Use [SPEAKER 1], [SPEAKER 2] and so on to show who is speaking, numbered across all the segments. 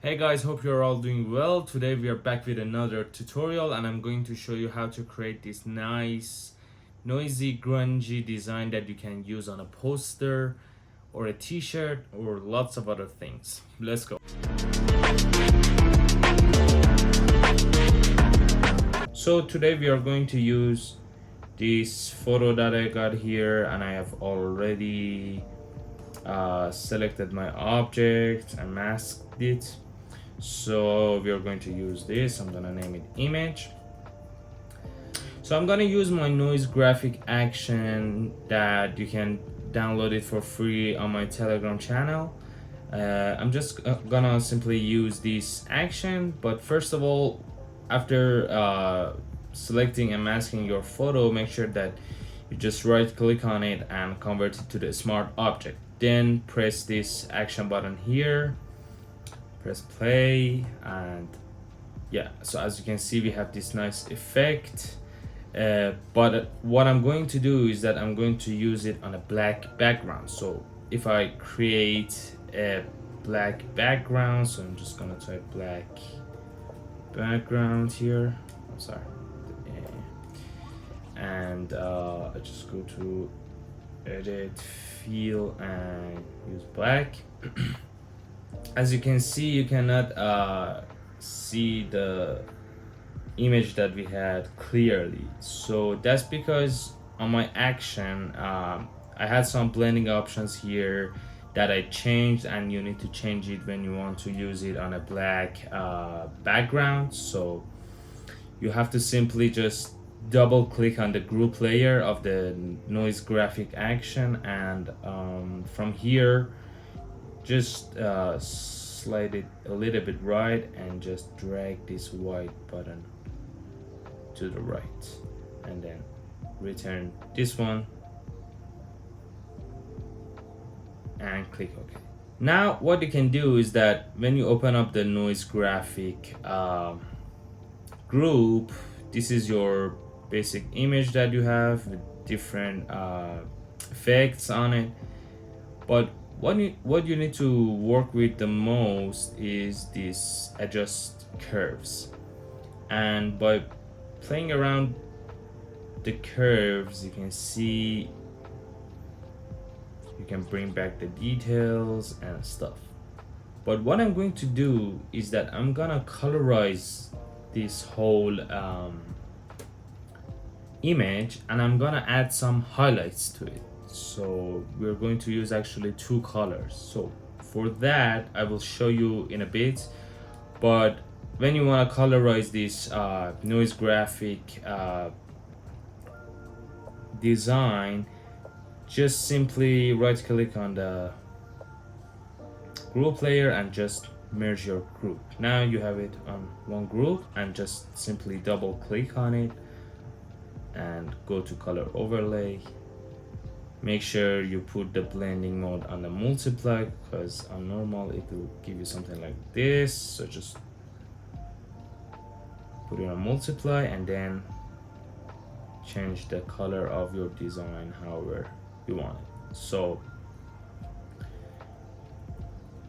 [SPEAKER 1] Hey guys, hope you're all doing well. Today we are back with another tutorial and I'm going to show you how to create this nice noisy grungy design that you can use on a poster or a t-shirt or lots of other things. Let's go. So today we are going to use this photo that I got here and I have already selected my object and masked it. So we are going to use this. I'm gonna name it image. So I'm gonna use my noise graphic action that you can download it for free on my Telegram channel. I'm just gonna simply use this action, but first of all, after selecting and masking your photo, make sure that you just right click on it and convert it to the smart object. Then press this action button here, press play, and yeah, so as you can see we have this nice effect. But what I'm going to do is that I'm going to use it on a black background. So if I create a black background, so I'm just gonna type black background here. I'm sorry. And I just go to edit, fill, and use black. As you can see, you cannot see the image that we had clearly, so that's because on my action I had some blending options here that I changed, and you need to change it when you want to use it on a black background. So you have to simply just double click on the group layer of the noise graphic action, and from here just slide it a little bit right and just drag this white button to the right, and then return this one and click OK. Now what you can do is that when you open up the noise graphic group, this is your basic image that you have with different effects on it, but what you need to work with the most is this adjust curves. And by playing around the curves, you can see you can bring back the details and stuff. But what I'm going to do is that I'm gonna colorize this whole image, and I'm gonna add some highlights to it. So we're going to use actually two colors. So for that I will show you in a bit, but when you want to colorize this noise graphic design, just simply right click on the group layer and just merge your group. Now you have it on one group, and just simply double click on it and go to color overlay. Make sure you put the blending mode on the multiply, because on normal it will give you something like this. So just put it on multiply and then change the color of your design however you want it. So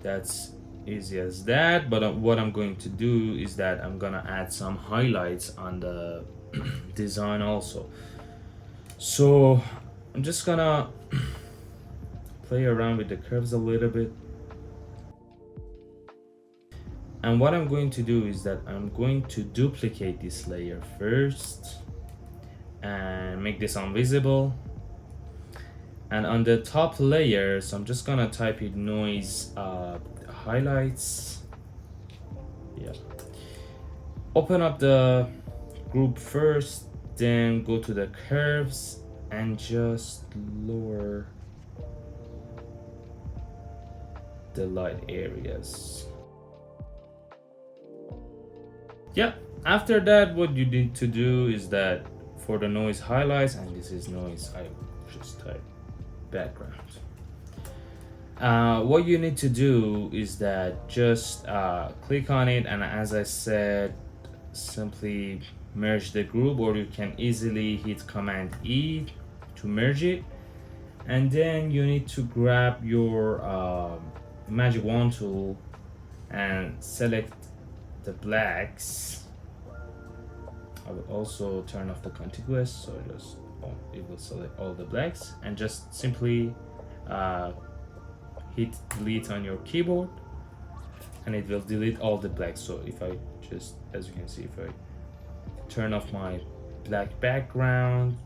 [SPEAKER 1] that's easy as that. But what I'm going to do is that I'm gonna add some highlights on the design also. So I'm just gonna play around with the curves a little bit. And what I'm going to do is that I'm going to duplicate this layer first and make this invisible. And on the top layer, so I'm just gonna type in noise highlights. Yeah. Open up the group first, then go to the curves and just lower the light areas. Yeah, after that what you need to do is that for the noise highlights, and this is noise, I just type background. What you need to do is that just click on it, and as I said, simply merge the group, or you can easily hit Command E to merge it. And then you need to grab your magic wand tool and select the blacks. I will also turn off the contiguous, so just it will select all the blacks, and just simply hit delete on your keyboard and it will delete all the blacks. So if I just, as you can see, if I turn off my black background,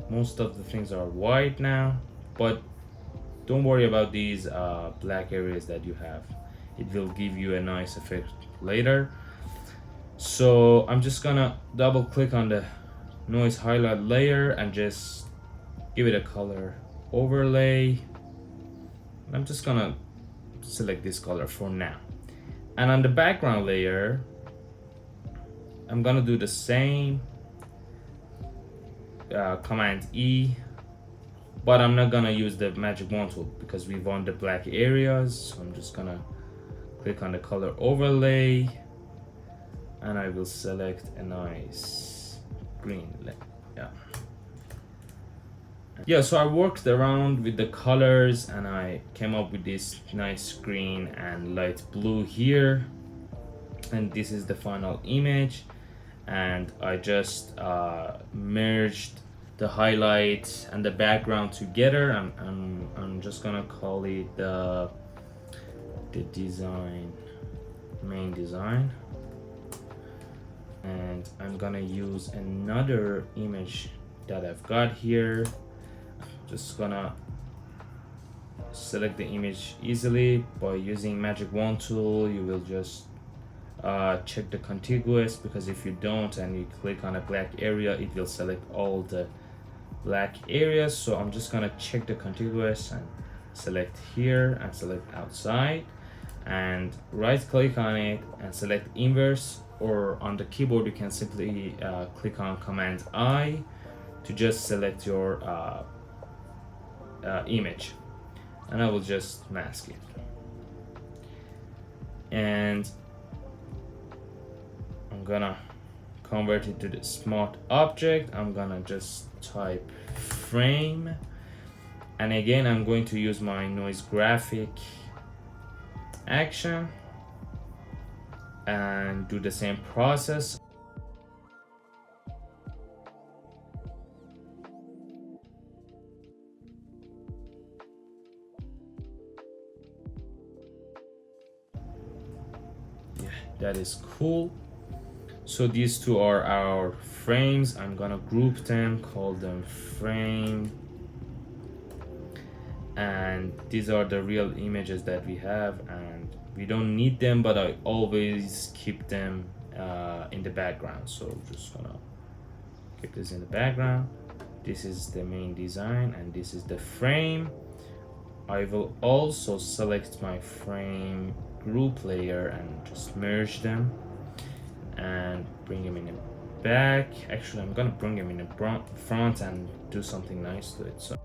[SPEAKER 1] most of the things are white now, but don't worry about these black areas that you have. It will give you a nice effect later. So I'm just gonna double click on the noise highlight layer and just give it a color overlay. I'm just gonna select this color for now. And on the background layer, I'm gonna do the same, Command E, but I'm not gonna use the magic wand tool because we want the black areas. So I'm just gonna click on the color overlay and I will select a nice green. Yeah, so I worked around with the colors and I came up with this nice green and light blue here, and this is the final image. And I just merged the highlight and the background together. I'm just gonna call it the design, main design, and I'm gonna use another image that I've got here. Just gonna select the image easily by using magic wand tool. You will just check the contiguous, because if you don't and you click on a black area, it will select all the black areas. So I'm just gonna check the contiguous and select here and select outside and right click on it and select inverse, or on the keyboard you can simply click on Command I to just select your image, and I will just mask it. And I'm gonna convert it to the smart object. I'm gonna just type frame, and again I'm going to use my noise graphic action and do the same process. Yeah, that is cool. So these two are our frames. I'm gonna group them, call them frame, and these are the real images that we have, and we don't need them, but I always keep them in the background. So just gonna keep this in the background. This is the main design and this is the frame. I will also select my frame group layer and just merge them and bring them in the back. Actually, I'm gonna bring them in the front and do something nice to it.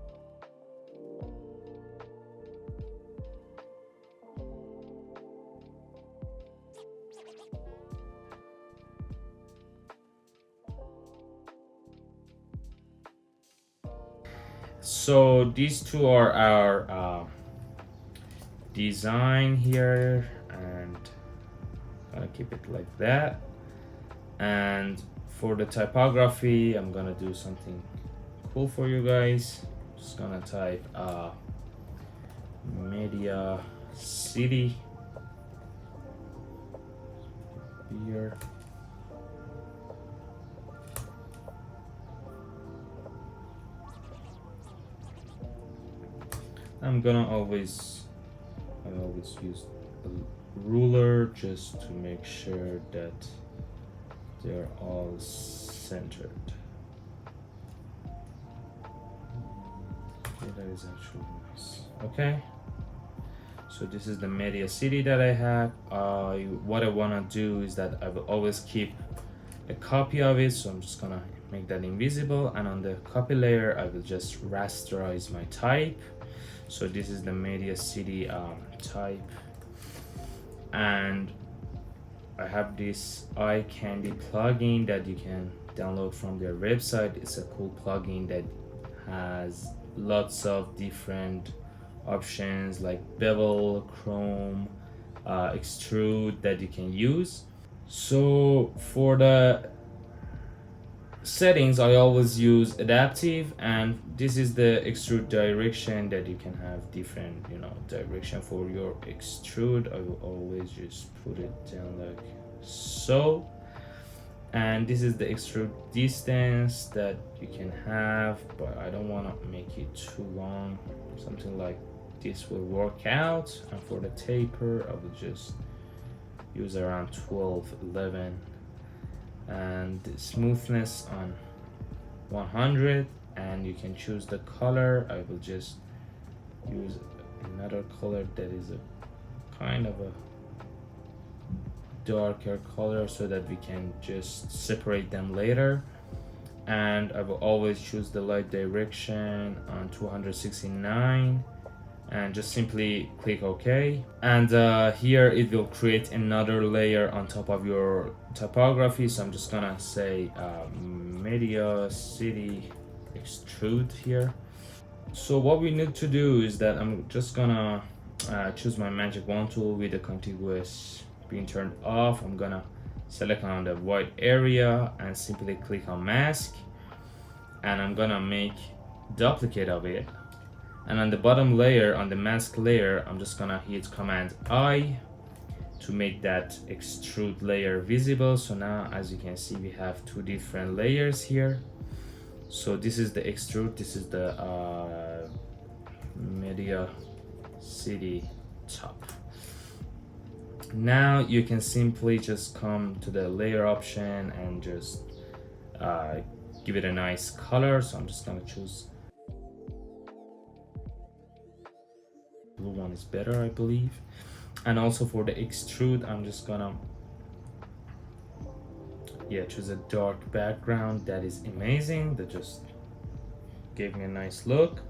[SPEAKER 1] So these two are our design here, and I'm gonna keep it like that. And for the typography, I'm gonna do something cool for you guys. Just gonna type Media City here. I'm gonna always use a ruler just to make sure that they're all centered. Okay, that is actually nice. Okay, so this is the media city that I have. What I want to do is that I will always keep a copy of it, so I'm just gonna make that invisible, and on the copy layer I will just rasterize my type. So this is the media city type, and I have this eye candy plugin that you can download from their website. It's a cool plugin that has lots of different options like bevel, chrome, extrude that you can use. So for the settings, I always use adaptive, and this is the extrude direction that you can have different, direction for your extrude. I will always just put it down like so. And this is the extrude distance that you can have, but I don't want to make it too long. Something like this will work out. And for the taper, I will just use around 12, 11, and the smoothness on 100. And you can choose the color. I will just use another color that is a kind of a darker color so that we can just separate them later. And I will always choose the light direction on 269 and just simply click OK. And here it will create another layer on top of your typography. So I'm just gonna say media city extrude here. So what we need to do is that I'm just gonna choose my magic wand tool with the contiguous being turned off. I'm gonna select on the white area and simply click on mask, and I'm gonna make duplicate of it. And on the bottom layer, on the mask layer, I'm just gonna hit Command I to make that extrude layer visible. So now, as you can see, we have two different layers here. So this is the extrude, this is the media city top. Now you can simply just come to the layer option and just give it a nice color. So I'm just gonna choose blue one is better, I believe. And also for the extrude, I'm just gonna choose a dark background. That is amazing. That just gave me a nice look.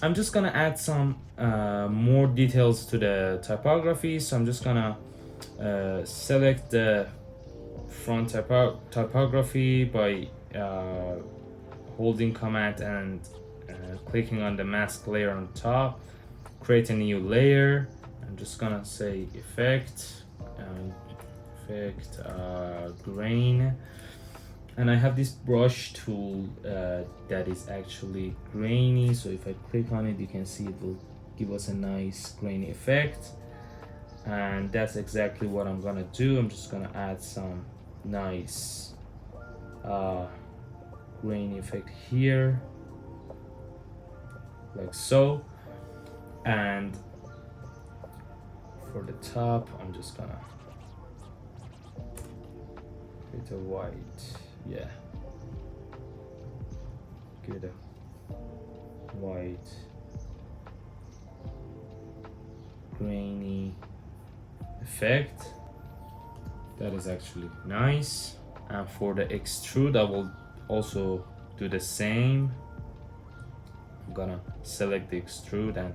[SPEAKER 1] I'm just gonna add some more details to the typography. So I'm just gonna select the front typography by holding Command and clicking on the mask layer on top. Create a new layer. I'm just gonna say effect, grain. And I have this brush tool that is actually grainy. So if I click on it, you can see it will give us a nice grainy effect. And that's exactly what I'm gonna do. I'm just gonna add some nice grainy effect here, like so. And for the top, I'm just gonna create a white, give it a white grainy effect. That is actually nice. And for the extrude, I will also do the same. I'm gonna select the extrude and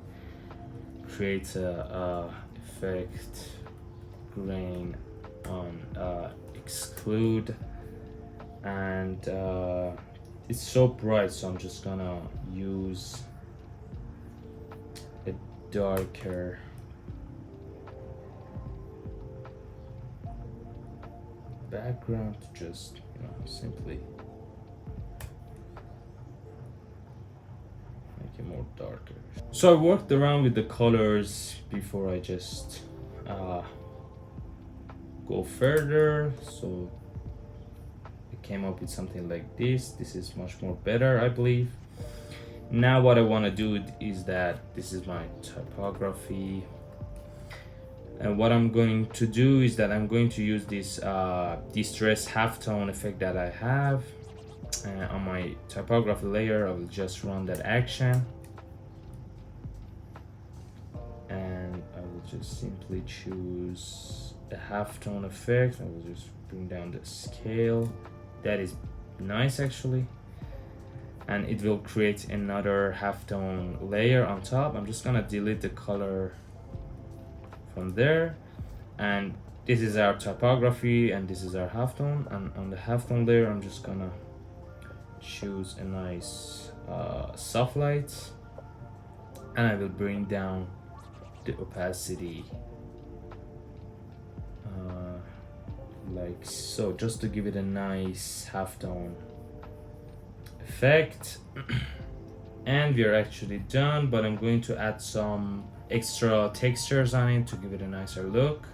[SPEAKER 1] create a effect grain on exclude. And it's so bright, so I'm just gonna use a darker background to just simply make it more darker. So I worked around with the colors before I just go further. So it came up with something like this. This is much more better, I believe. Now what I want to do is that this is my typography, and what I'm going to do is that I'm going to use this distress halftone effect that I have on my typography layer. I will just run that action, and I will just simply choose the halftone effect. I will just bring down the scale. That is nice actually, and it will create another halftone layer on top. I'm just gonna delete the color from there, and this is our typography and this is our halftone. And on the halftone layer, I'm just gonna choose a nice soft light, and I will bring down the opacity like so, just to give it a nice half-tone effect. And we are actually done, but I'm going to add some extra textures on it to give it a nicer look.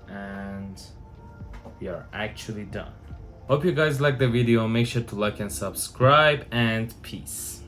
[SPEAKER 1] And we are actually done. Hope you guys liked the video. Make sure to like and subscribe, and peace.